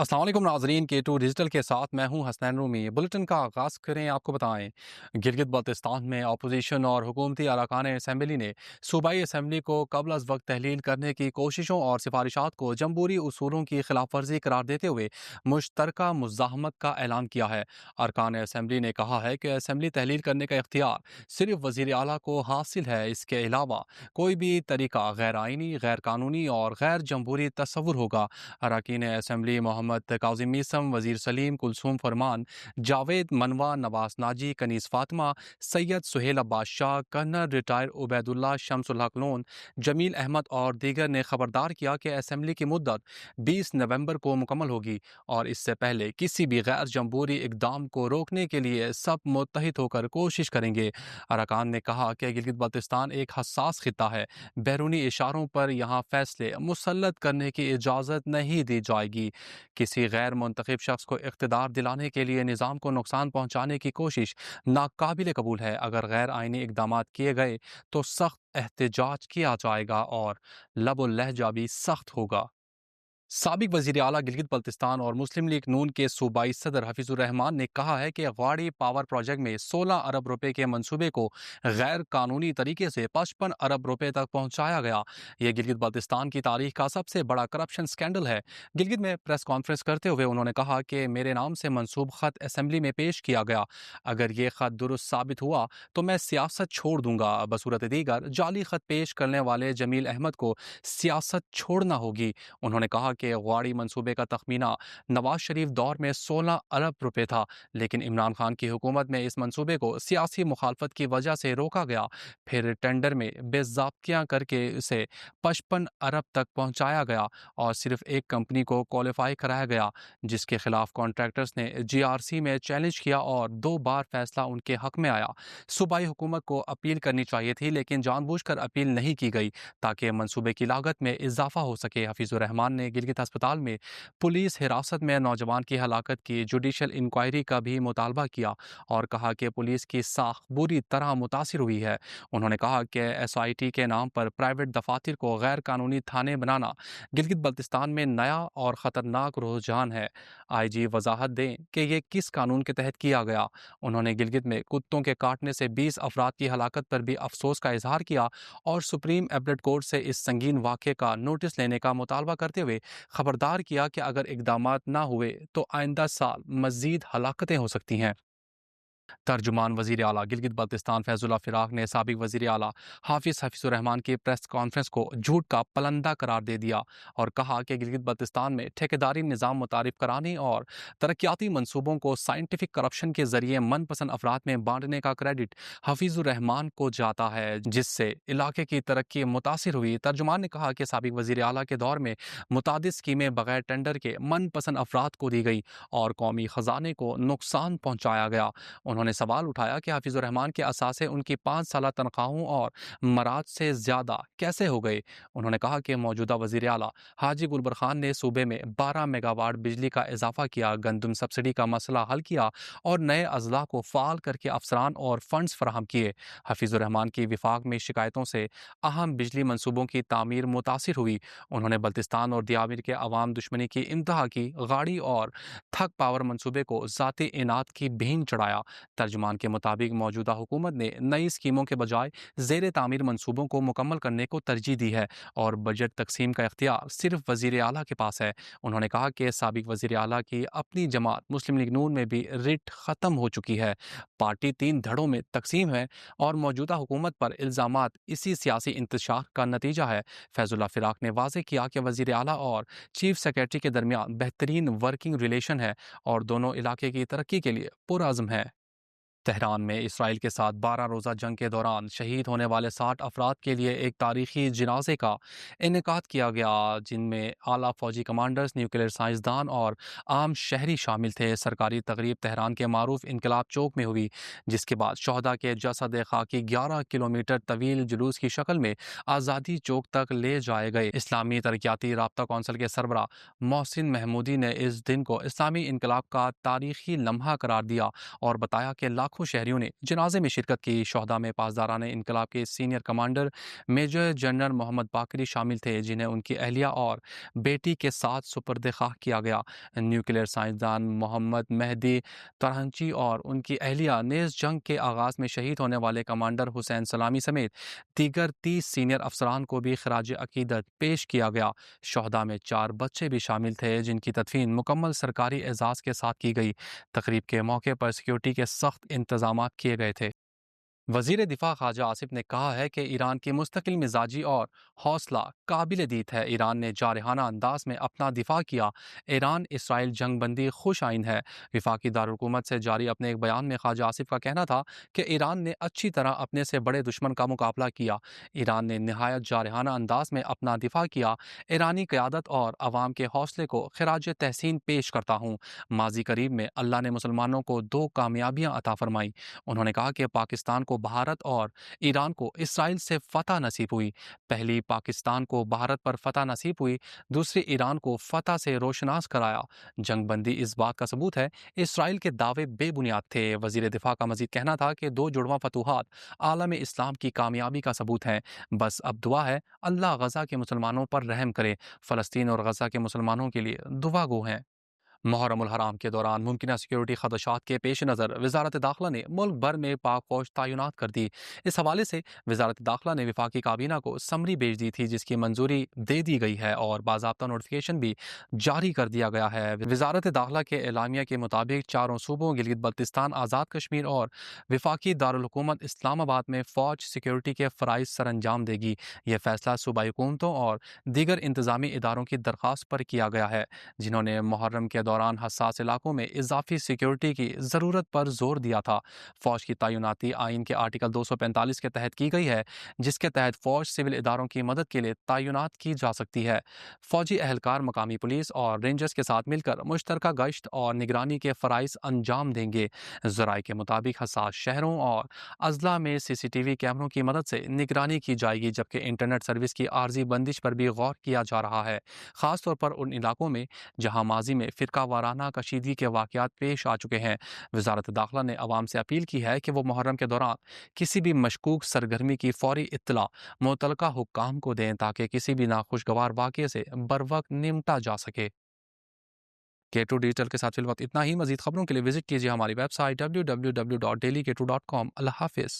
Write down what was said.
अस्सलाम वालेकुम नाजरीन, K2 डिजिटल के साथ मैं हूं हसनैन रूमी। बुलेटिन का आगाज़ करें, आपको बताएं गिलगित बल्तिस्तान में अपोजिशन और हुकूमती अरकान असम्बली ने सूबाई असम्बली को कबल अज़ वक्त तहलील करने की कोशिशों और सिफारिशात को जमहूरी उसूलों की खिलाफ वर्जी करार देते हुए मुश्तरका मुज़ाहमत का ऐलान किया है। अरकान असम्बली ने कहा है कि असम्बली तहलील करने का इख्तियार सिर्फ वज़ीर आला को हासिल है। इसके अलावा कोई भी तरीका गैर आइनी, गैर कानूनी और गैर जमहूरी तस्वुर होगा। अरकान असम्बली मोहम्मद काजिम मीसम, वजीर सलीम, कुलसूम फरमान, जावेद मनवा, नवाज नाजी, कनीस फातिमा, सैयद सुहेल अब्बास शाह, कर्नल रिटायर उबैदुल्ला शमसुल हक लोन, जमील अहमद और दीगर ने खबरदार किया कि असम्बली की मुद्दत 20 नवंबर को मुकम्मल होगी और इससे पहले किसी भी गैर जमहूरी इकदाम को रोकने के लिए सब मुत्तहिद होकर कोशिश करेंगे। अरकान ने कहा कि गिलगित बल्तिस्तान एक हसास खिता है, बैरूनी इशारों पर यहाँ फैसले मुसल्लत करने की इजाज़त नहीं दी जाएगी। किसी गैर मुंतखब शख्स को इख्तिदार दिलाने के लिए निज़ाम को नुकसान पहुँचाने की कोशिश नाकाबिल कबूल है। अगर गैर आइनी इकदाम किए गए तो सख्त एहतजाज किया जाएगा और लबो लहजा भी सख्त होगा। साबिक वज़ीर आला गिलगित बल्तिस्तान और मुस्लिम लीग नून के सूबाई सदर हफीजुर रहमान ने कहा है कि गवाड़ी पावर प्रोजेक्ट में 16 अरब रुपए के मंसूबे को गैर कानूनी तरीके से 55 अरब रुपए तक पहुंचाया गया। यह गिलगित बल्तिस्तान की तारीख का सबसे बड़ा करप्शन स्कैंडल है। गिलगित में प्रेस कॉन्फ्रेंस करते हुए उन्होंने कहा कि मेरे नाम से मंसूब खत असम्बली में पेश किया गया। अगर ये खत दुरुस्त साबित हुआ तो मैं सियासत छोड़ दूंगा। बसूरत दीगर जाली खत पेश करने वाले जमील अहमद को सियासत छोड़ना होगी। उन्होंने कहा कि गवाड़ी मंसूबे का तखमीना नवाज शरीफ दौर में 16 अरब रुपए था, लेकिन इमरान खान की हुकूमत में इस मंसूबे को सियासी मुखालफत की वजह से रोका गया। फिर टेंडर में बेज़ाब्तियां करके इसे 55 अरब तक पहुंचाया गया और सिर्फ एक कंपनी को क्वालिफाई कराया गया, जिसके खिलाफ कॉन्ट्रैक्टर्स ने GRC में चैलेंज किया और 2 बार फैसला उनके हक में आया। सूबाई हुकूमत को अपील करनी चाहिए थी, लेकिन जानबूझकर अपील नहीं की गई ताकि मंसूबे की लागत में इजाफा हो सके। हफीजुर रहमान ने गिलगित अस्पताल में पुलिस हिरासत में नौजवान की हलाकत की जुडिशल इंक्वायरी का भी मुतालबा किया और कहा कि पुलिस की साख बुरी तरह मुतासिर हुई है। उन्होंने कहा कि SIT के नाम पर प्राइवेट दफातर को गैर कानूनी थाने बनाना गिलगित बल्तिस्तान में नया और ख़तरनाक रुझान है। IG वजाहत दें कि यह किस कानून के तहत किया गया। उन्होंने गिलगित में कुत्तों के काटने से 20 अफराद की हलाकत पर भी अफसोस का इजहार किया और सुप्रीम एपलेट कोर्ट से इस संगीन वाक़े का नोटिस लेने का मुतालबा करते हुए खबरदार किया कि अगर इकदामात ना हुए तो आइंदा साल मज़ीद हलाकतें हो सकती हैं। तर्जुमान वज़ीर आला गिलगित बल्तिस्तान फैजुल्ला फिराक ने साबिक वज़ीर आला हफीजुर रहमान की प्रेस कॉन्फ्रेंस को झूठ का पलंदा करार दे दिया और कहा कि गिलगित बल्तिस्तान में ठेकेदारी निज़ाम मुतारिफ कराने और तरक्याती मनसूबों को साइंटिफिक करप्शन के जरिए मनपसंद अफराद में बांटने का क्रेडिट हफीजुर रहमान को जाता है, जिससे इलाके की तरक्की मुतासिर हुई। तर्जुमान ने कहा कि साबिक वज़ीर आला के दौर में मुतादिद स्कीमें बगैर टेंडर के मनपसंद अफराद को दी गई और कौमी ख़जाने को नुकसान पहुँचाया गया। उन्होंने सवाल उठाया कि हाफिजुर रहमान के असासे उनकी 5 साला तनख्वाहों और मराज से ज़्यादा कैसे हो गए। उन्होंने कहा कि मौजूदा वज़ीर आला हाजी गुलबर खान ने सूबे में 12 मेगावाट बिजली का इजाफा किया, गंदम सब्सिडी का मसला हल किया और नए अजला को फ़ाल करके अफसरान और फंड्स फराहम किए। हफीजुर रहमान की विफाक में शिकायतों से अहम बिजली मनसूबों की तामीर मुतासिर हुई। उन्होंने बल्तिस्तान और दियामिर के अवाम दुश्मनी की इंतहा की, गाड़ी और थक पावर मनसूबे को ज़ाती इनात की भीन चढ़ाया। तर्जुमान के मुताबिक मौजूदा हुकूमत ने नई स्कीमों के बजाय ज़ेर तामीर मनसूबों को मुकम्मल करने को तरजीह दी है और बजट तकसीम का इख्तियार सिर्फ वज़ीर आला के पास है। उन्होंने कहा कि साबिक वज़ीर आला की अपनी जमात मुस्लिम लीग नून में भी रिट ख़त्म हो चुकी है। पार्टी 3 धड़ों में तकसीम है और मौजूदा हुकूमत पर इल्ज़ामात इसी सियासी इंतशार का नतीजा है। फैजुल्ला फिराक ने वाज़ेह किया कि वज़ीर आला और चीफ सेक्रेटरी के दरमियान बेहतरीन वर्किंग रिलेशन है और दोनों इलाके की तरक्की के लिए पुरअज़्म है। तेहरान में इसराइल के साथ 12 रोज़ा जंग के दौरान शहीद होने वाले 60 अफराद के लिए एक तारीखी जनाजे का इनेकाद किया गया, जिनमें आला फौजी कमांडर्स, न्यूक्लियर साइंसदान और आम शहरी शामिल थे। सरकारी तकरीब तेहरान के मारूफ इनकलाब चौक में हुई, जिसके बाद शहदा के जसद खाकी 11 किलोमीटर तवील जुलूस की शक्ल में आज़ादी चौक तक ले जाए गए। इस्लामी तरक्याती राब्ता कौंसिल के सरबरा मोहसिन महमूदी ने इस दिन को इस्लामी इनकलाब का तारीखी लम्हा करार दिया और बताया कि لاکھوں شہریوں نے جنازے میں شرکت کی۔ شہداء میں پاسداران انقلاب کے سینئر کمانڈر میجر جنرل محمد باقری شامل تھے، جنہیں ان کی اہلیہ اور بیٹی کے ساتھ سپرد خاک کیا گیا۔ نیوکلیئر سائنسدان محمد مہدی ترہنچی اور ان کی اہلیہ نیز جنگ کے آغاز میں شہید ہونے والے کمانڈر حسین سلامی سمیت دیگر 30 سینئر افسران کو بھی خراج عقیدت پیش کیا گیا۔ شہداء میں 4 بچے بھی شامل تھے، جن کی تدفین مکمل سرکاری اعزاز کے ساتھ کی گئی۔ تقریب کے موقع پر سیکیورٹی کے سخت انتظامات کیے گئے تھے۔ وزیر دفاع خواجہ آصف نے کہا ہے کہ ایران کی مستقل مزاجی اور حوصلہ قابل دید ہے۔ ایران نے جارحانہ انداز میں اپنا دفاع کیا۔ ایران اسرائیل جنگ بندی خوش آئند ہے۔ وفاقی دارالحکومت سے جاری اپنے ایک بیان میں خواجہ آصف کا کہنا تھا کہ ایران نے اچھی طرح اپنے سے بڑے دشمن کا مقابلہ کیا۔ ایران نے نہایت جارحانہ انداز میں اپنا دفاع کیا۔ ایرانی قیادت اور عوام کے حوصلے کو خراج تحسین پیش کرتا ہوں۔ ماضی قریب میں اللہ نے مسلمانوں کو 2 کامیابیاں عطا فرمائیں۔ انہوں نے کہا کہ پاکستان کو بھارت اور ایران کو اسرائیل سے فتح نصیب ہوئی۔ پہلی پاکستان کو بھارت پر فتح نصیب ہوئی، دوسری ایران کو فتح سے روشناس کرایا۔ جنگ بندی اس بات کا ثبوت ہے، اسرائیل کے دعوے بے بنیاد تھے۔ وزیر دفاع کا مزید کہنا تھا کہ 2 جڑواں فتوحات عالم اسلام کی کامیابی کا ثبوت ہیں۔ بس اب دعا ہے اللہ غزہ کے مسلمانوں پر رحم کرے۔ فلسطین اور غزہ کے مسلمانوں کے لیے دعا گو ہیں۔ محرم الحرام کے دوران ممکنہ سیکیورٹی خدشات کے پیش نظر وزارت داخلہ نے ملک بھر میں پاک فوج تعینات کر دی۔ اس حوالے سے وزارت داخلہ نے وفاقی کابینہ کو سمری بھیج دی تھی، جس کی منظوری دے دی گئی ہے اور باضابطہ نوٹیفکیشن بھی جاری کر دیا گیا ہے۔ وزارت داخلہ کے اعلامیہ کے مطابق چاروں صوبوں گلگت بلتستان، آزاد کشمیر اور وفاقی دارالحکومت اسلام آباد میں فوج سیکیورٹی کے فرائض سر انجام دے گی۔ یہ فیصلہ صوبائی حکومتوں اور دیگر انتظامی اداروں کی درخواست پر کیا گیا ہے، جنہوں نے محرم کے دوران حساس علاقوں میں اضافی سیکیورٹی کی ضرورت پر زور دیا تھا۔ فوج کی تعیناتی آئین کے آرٹیکل 245 کے تحت کی گئی ہے، جس کے تحت فوج سول اداروں کی مدد کے لیے تعینات کی جا سکتی ہے۔ فوجی اہلکار مقامی پولیس اور رینجرز کے ساتھ مل کر مشترکہ گشت اور نگرانی کے فرائض انجام دیں گے۔ ذرائع کے مطابق حساس شہروں اور اضلاع میں CCTV کیمروں کی مدد سے نگرانی کی جائے گی، جبکہ انٹرنیٹ سروس کی عارضی بندش پر بھی غور کیا جا رہا ہے، خاص طور پر ان علاقوں میں جہاں ماضی میں فرقہ وارانہ کشیدگی کے واقعات پیش آ چکے ہیں۔ وزارت داخلہ نے عوام سے اپیل کی ہے کہ وہ محرم کے دوران کسی بھی مشکوک سرگرمی کی فوری اطلاع متعلقہ حکام کو دیں، تاکہ کسی بھی ناخوشگوار واقعے سے بروقت نمٹا جا سکے۔ K2 ڈیجیٹل کے ساتھ فی الوقت اتنا ہی۔ مزید خبروں کے لیے وزٹ کیجیے ہماری ویب سائٹ www.dailyk2.com۔ اللہ حافظ۔